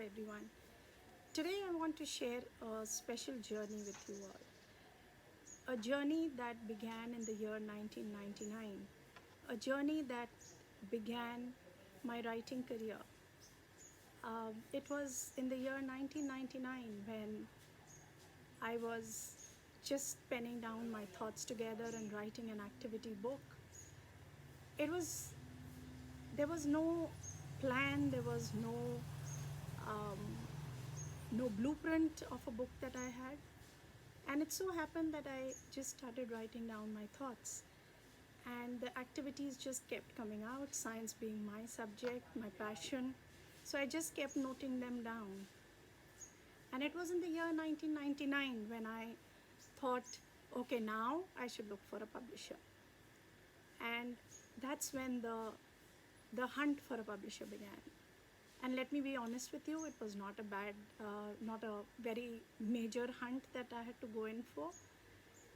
everyone. Today I want to share a special journey with you all. A journey that began in the year 1999. A journey that began my writing career. It was in the year 1999 when I was just penning down my thoughts together and writing an activity book. It was there was no plan, there was no blueprint of a book that I had. And it so happened that I just started writing down my thoughts. And the activities just kept coming out, science being my subject, my passion. So I just kept noting them down. And it was in the year 1999 when I thought, okay, now I should look for a publisher. And that's when the hunt for a publisher began. And let me be honest with you, it was not a very major hunt that I had to go in for.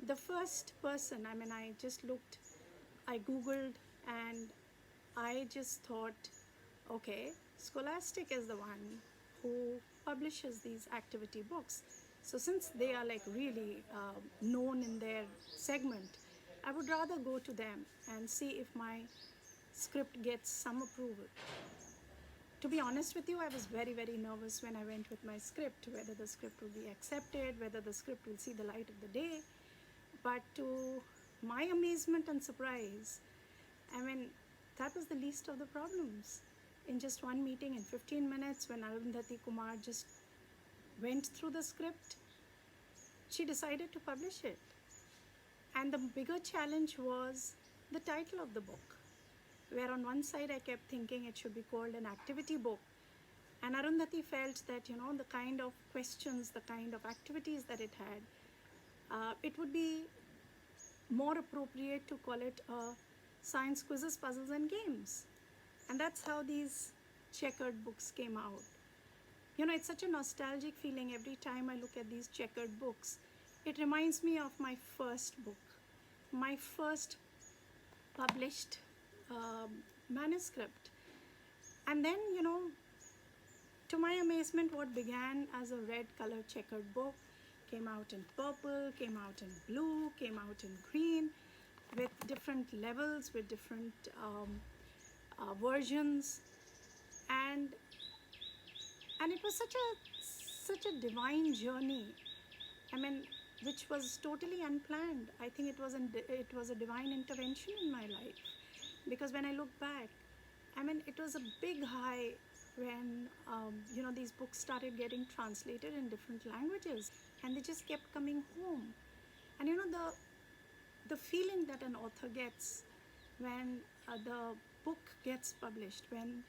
The first person, I just looked, I Googled, and I just thought, okay, Scholastic is the one who publishes these activity books. So since they are like really known in their segment, I would rather go to them and see if my script gets some approval. To be honest with you, I was very, very nervous when I went with my script, whether the script will be accepted, whether the script will see the light of the day. But to my amazement and surprise, that was the least of the problems. In just one meeting, in 15 minutes, when Arundhati Kumar just went through the script, she decided to publish it. And the bigger challenge was the title of the book, where on one side I kept thinking it should be called an activity book. And Arundhati felt that, the kind of questions, the kind of activities that it had, it would be more appropriate to call it science quizzes, puzzles and games. And that's how these checkered books came out. It's such a nostalgic feeling every time I look at these checkered books. It reminds me of my first book, my first published manuscript. And then, to my amazement, what began as a red color checkered book came out in purple, came out in blue, came out in green, with different levels, with different versions. And it was such a divine journey. Which was totally unplanned. I think it was a divine intervention in my life, because when I look back, it was a big high when these books started getting translated in different languages, and they just kept coming home. And the feeling that an author gets when the book gets published, when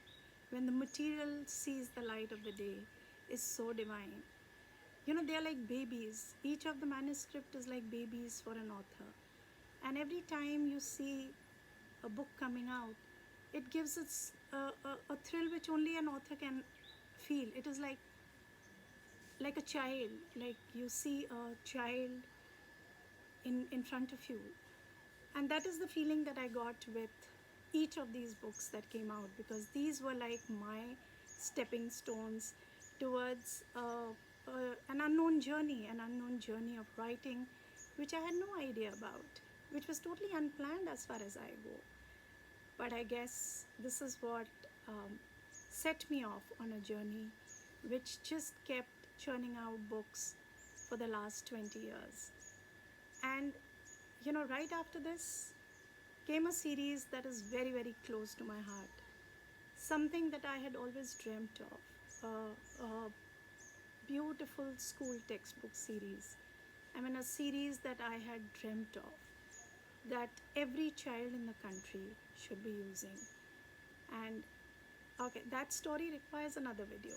the material sees the light of the day, is so divine. They're like babies. Each of the manuscript is like babies for an author. And every time you see a book coming out, it gives it a thrill which only an author can feel. It is like a child, like you see a child in front of you. And that is the feeling that I got with each of these books that came out, because these were like my stepping stones towards an unknown journey of writing, which I had no idea about, which was totally unplanned as far as I go. But I guess this is what set me off on a journey which just kept churning out books for the last 20 years. And right after this came a series that is very, very close to my heart, something that I had always dreamt of, a beautiful school textbook series. A series that I had dreamt of, that every child in the country should be using. And okay, that story requires another video,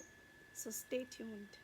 so stay tuned.